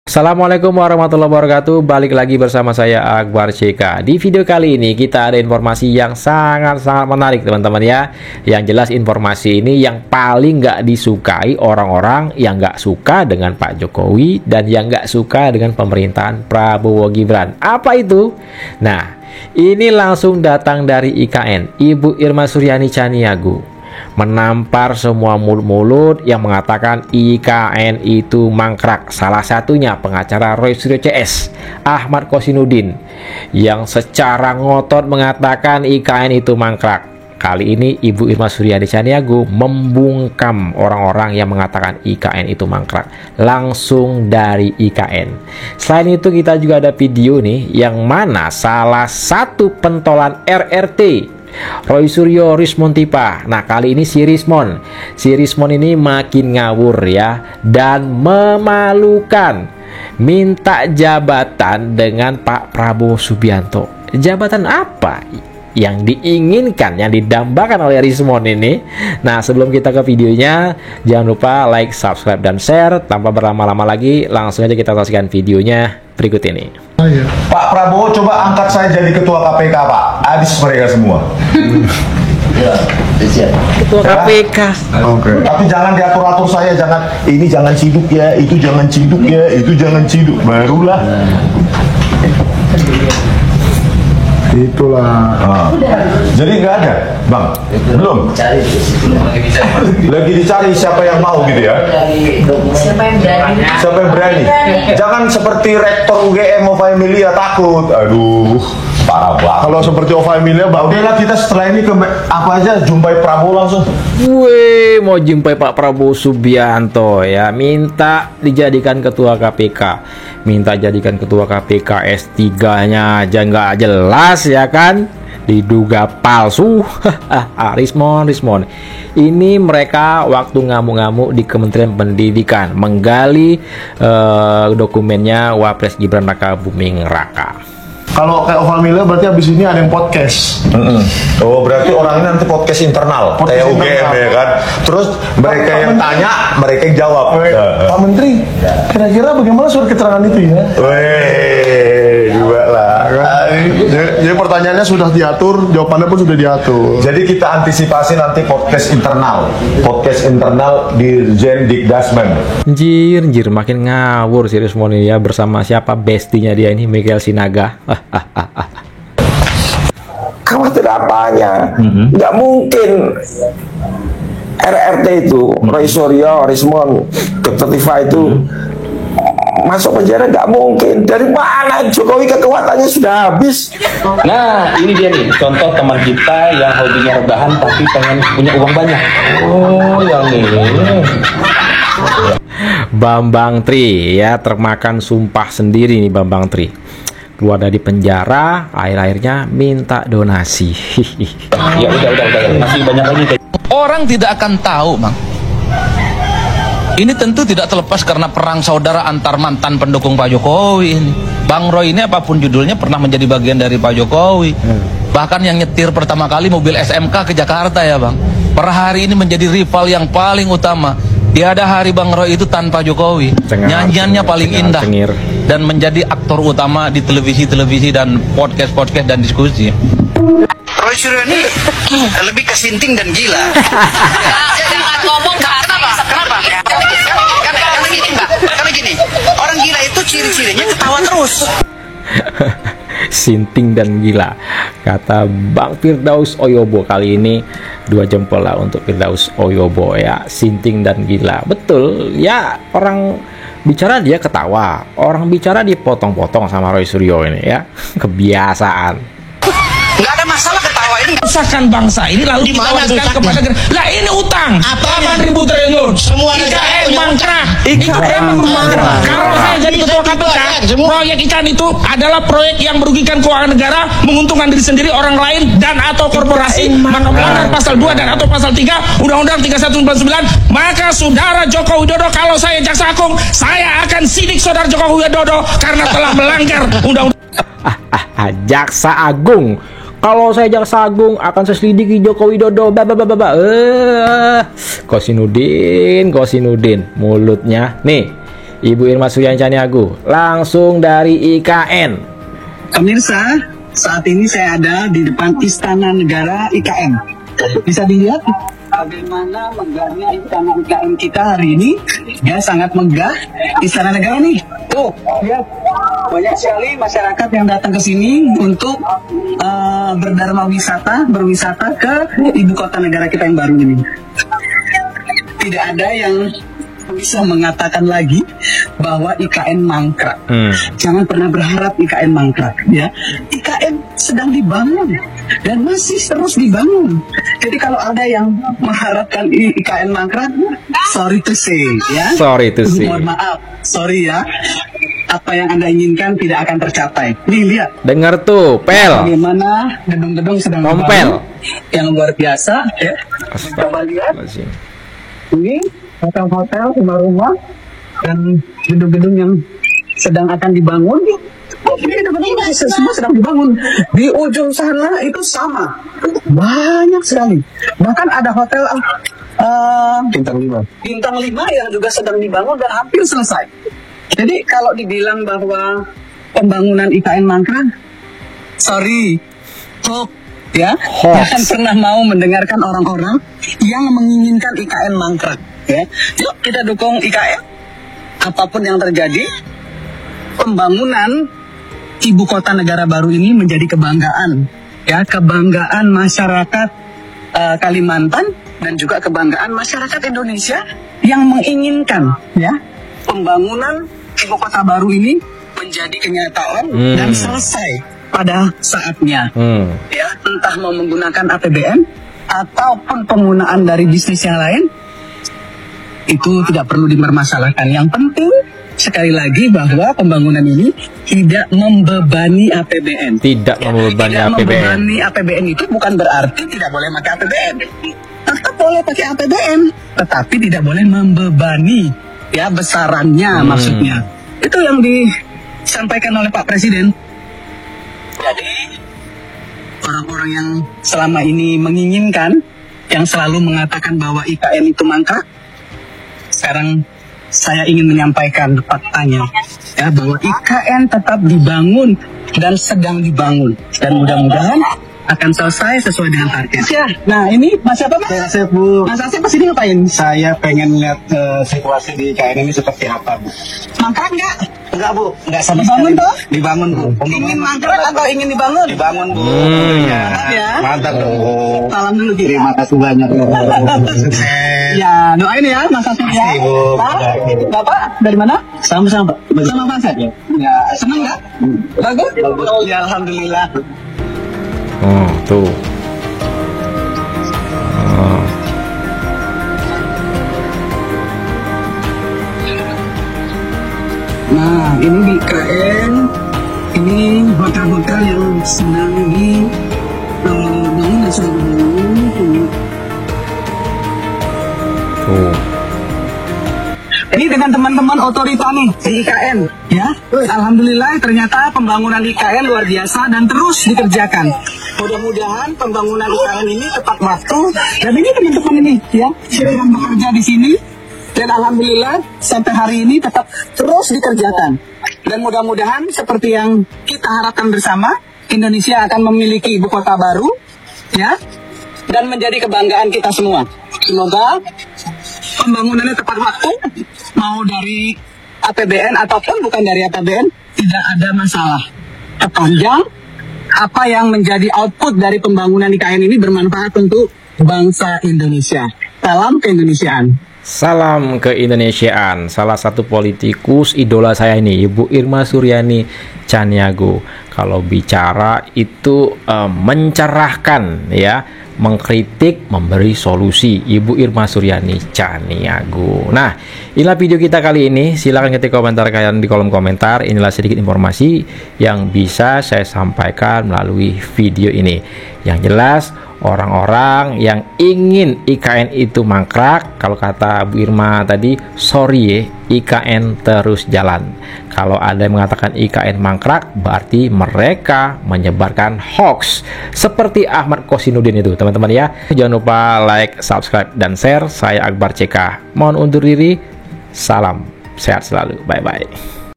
Assalamualaikum warahmatullahi wabarakatuh. Balik lagi bersama saya Akbar CK. Di video kali ini kita ada informasi yang sangat-sangat menarik teman-teman ya. Yang jelas informasi ini yang paling nggak disukai orang-orang yang nggak suka dengan Pak Jokowi dan yang nggak suka dengan pemerintahan Prabowo Gibran. Apa itu? Nah, ini langsung datang dari IKN, Ibu Irma Suryani Chaniago, menampar semua mulut-mulut yang mengatakan IKN itu mangkrak. Salah satunya pengacara Roy Suryo CS, Ahmad Kosinudin, yang secara ngotot mengatakan IKN itu mangkrak. Kali ini Ibu Irma Suryani Chaniago membungkam orang-orang yang mengatakan IKN itu mangkrak langsung dari IKN. Selain itu kita juga ada video nih yang mana salah satu pentolan RRT Roy Suryo Rismon Tipa. Nah, kali ini si Rismon ini makin ngawur ya, dan memalukan, minta jabatan dengan Pak Prabowo Subianto. Jabatan apa yang diinginkan, yang didambakan oleh Rismon ini? Nah, sebelum kita ke videonya, jangan lupa like, subscribe, dan share. Tanpa berlama-lama lagi, langsung aja kita saksikan videonya berikut ini. Pak Prabowo coba angkat saya jadi ketua KPK, Pak. Habis mereka semua. Ya, siap. Ketua KPK. Oke. Tapi jangan diatur-atur saya, jangan ini jangan ciduk ya, itu jangan ciduk ya, itu jangan ciduk. Barulah. Itulah. Jadi nggak ada, Bang? Belum. Cari Lagi dicari siapa yang mau gitu ya? Siapa yang berani? Siapa yang berani? Jangan seperti rektor UGM Emilia takut. Aduh, parah banget. Kalau seperti Emilia, Bang, udahlah kita setelah ini ke apa aja jumpai Prabowo langsung. Wih, mau jumpai Pak Prabowo Subianto ya, minta dijadikan ketua KPK, minta jadikan ketua KPK, S3-nya aja nggak jelas ya kan, diduga palsu. Rismon ini mereka waktu ngamuk-ngamuk di Kementerian Pendidikan menggali dokumennya Wapres Gibran Raka Buming Raka. Kalau kayak Emilia berarti abis ini ada yang podcast. Oh, berarti orangnya nanti podcast internal, kayak UGM ya kan. Terus mereka yang tanya, mereka yang jawab. Pak Menteri, kira-kira bagaimana surat keterangan itu ya? Weh, juga lah. Jadi pertanyaannya sudah diatur, jawabannya pun sudah diatur. Jadi kita antisipasi nanti podcast internal Dirjen Dikdasmen. Anjir, makin ngawur si Rismon ini ya, bersama siapa bestinya dia ini, Michael Sinaga. Khawatir apanya? Nggak mungkin RRT itu, Roy Suryo, Rismon, Dr. Tifa itu masuk penjara, nggak mungkin. Dari mana Jokowi kekuatannya sudah habis? Nah, ini dia nih contoh teman kita yang hobinya rebahan tapi pengen punya uang banyak. Oh, yang ini Bambang Tri ya, termakan sumpah sendiri nih Bambang Tri. Keluar dari penjara, akhir-akhirnya minta donasi. ya udah masih banyak lagi. Orang tidak akan tahu, Bang. Ini tentu tidak terlepas karena perang saudara antar mantan pendukung Pak Jokowi ini. Bang Roy ini apapun judulnya pernah menjadi bagian dari Pak Jokowi. Bahkan yang nyetir pertama kali mobil SMK ke Jakarta ya, Bang. Per hari ini menjadi rival yang paling utama. Tiada hari Bang Roy itu tanpa Jokowi. Nyanyiannya paling indah dan menjadi aktor utama di televisi dan podcast dan diskusi. Roy Suryo ini lebih kesinting dan gila. Jangan ngomong kenapa? Karena gini, orang gila itu ciri-cirinya ketawa terus. Sinting dan gila, kata Bang Firdaus Oyobo. Kali ini 2 jempol lah untuk Firdaus Oyobo ya, sinting dan gila. Betul ya, orang bicara dia ketawa, orang bicara dipotong-potong sama Roy Suryo ini ya. Kebiasaan. Nggak ada masalah ketawa ini. Usahakan bangsa ini lalu kita wariskan kepada negara. Lah ini utang 8.000 triliun. Semua IKN mangkrak. IKN mangkrak. Kalau saya jadi ketua KPK, proyek ikan itu adalah proyek yang merugikan keuangan negara, menguntungkan diri sendiri, orang lain, dan atau korporasi, maka melanggar pasal 2 dan atau pasal 3 Undang-Undang 3199. Maka saudara Joko Widodo, kalau saya Jaksa Agung, saya akan sidik saudara Joko Widodo karena telah melanggar Undang-Undang. Jaksa Agung. Kalau saya Jaksa Agung akan saya selidiki Joko Widodo. Kosinudin mulutnya. Nih, Ibu Irma Suryani Caniago, langsung dari IKN. Pemirsa, saat ini saya ada di depan Istana Negara IKN. Bisa dilihat bagaimana megahnya Istana IKN kita hari ini. Ya, sangat megah Istana Negara nih. Tuh, lihat. Banyak sekali masyarakat yang datang ke sini untuk berwisata ke ibu kota negara kita yang baru ini. Tidak ada yang bisa mengatakan lagi bahwa IKN mangkrak. Jangan pernah berharap IKN mangkrak, ya. IKN sedang dibangun dan masih terus dibangun. Jadi kalau ada yang mengharapkan IKN mangkrak, sorry to say, ya. Sorry to say. Mohon maaf, sorry ya. Apa yang Anda inginkan tidak akan tercapai. Nih, lihat. Dengar tuh, pel. Bagaimana gedung-gedung sedang Kompel. dibangun yang luar biasa, ya. Coba lihat. Ini hotel-hotel, rumah-rumah, dan gedung-gedung yang sedang akan dibangun. Ini gedung-gedung semua sedang dibangun. Di ujung sana itu sama, banyak sekali. Bahkan ada hotel bintang 5 yang juga sedang dibangun dan hampir selesai. Jadi kalau dibilang bahwa pembangunan IKN mangkrak, sorry, hoax, ya. Jangan pernah mau mendengarkan orang-orang yang menginginkan IKN mangkrak. Ya, yuk kita dukung IKN. Apapun yang terjadi, pembangunan ibu kota negara baru ini menjadi kebanggaan, ya, kebanggaan masyarakat Kalimantan dan juga kebanggaan masyarakat Indonesia yang menginginkan, ya, pembangunan ibu kota baru ini menjadi kenyataan dan selesai pada saatnya. Ya, entah mau menggunakan APBN ataupun penggunaan dari bisnis yang lain, itu tidak perlu dipermasalahkan. Yang penting sekali lagi bahwa pembangunan ini tidak membebani APBN. Tidak membebani tidak APBN. Membebani APBN itu bukan berarti tidak boleh pakai APBN. Tetap boleh pakai APBN, tetapi tidak boleh membebani, ya, besarannya maksudnya. Itu yang disampaikan oleh Pak Presiden. Jadi orang-orang yang selama ini menginginkan, yang selalu mengatakan bahwa IKN itu mangkrak, sekarang saya ingin menyampaikan faktanya, ya, bahwa IKN tetap dibangun dan sedang dibangun, dan mudah-mudahan akan selesai sesuai dengan target. Ya, nah ini Mas siapa, Mas? Saya Bu. Mas Asep kesini ngapain? Saya pengen lihat situasi di IKN ini seperti apa, Bu. Mangkrak nggak? Enggak, Bu. Enggak sama dibangun sekali. Toh? Dibangun, Bu. Ingin mangkrak atau ingin dibangun? Dibangun, Bu. Ya. Mantap dong. Salam dulu, Bu. Terima kasih banyak. Ya, doain ya Mas Asep ya. Pak, Bapak dari mana? Sama-sama, Pak. Sama Pak Asep. Ya, senang nggak? Bagus? Ya, alhamdulillah. Tuh. Nah, ini di IKN, ini hotel-hotel yang sedang dibangun dan sedang dibangun. Tuh. Ini dengan teman-teman otorita nih di IKN, ya. Alhamdulillah ternyata pembangunan IKN luar biasa dan terus dikerjakan. Mudah-mudahan pembangunan IKN ini tepat waktu, dan ini teman-teman ini, ya, sedang bekerja di sini. Dan alhamdulillah sampai hari ini tetap terus dikerjakan. Dan mudah-mudahan seperti yang kita harapkan bersama, Indonesia akan memiliki ibu kota baru, ya, dan menjadi kebanggaan kita semua. Semoga pembangunannya tepat waktu, mau dari APBN ataupun bukan dari APBN, tidak ada masalah. Sepanjang apa yang menjadi output dari pembangunan IKN ini bermanfaat untuk bangsa Indonesia. Salam keindonesiaan. Salam keindonesiaan. Salah satu politikus idola saya ini, Ibu Irma Suryani Caniago. Kalau bicara itu mencerahkan, ya, mengkritik, memberi solusi. Ibu Irma Suryani Caniago. Nah, inilah video kita kali ini. Silahkan ketik komentar kalian di kolom komentar. Inilah sedikit informasi yang bisa saya sampaikan melalui video ini. Yang jelas, orang-orang yang ingin IKN itu mangkrak, kalau kata Bu Irma tadi, sorry ya, IKN terus jalan. Kalau ada yang mengatakan IKN mangkrak, berarti mereka menyebarkan hoax seperti Ahmad Kosinudin itu, teman-teman ya. Jangan lupa like, subscribe, dan share. Saya Akbar CK mohon undur diri. Salam sehat selalu. Bye-bye.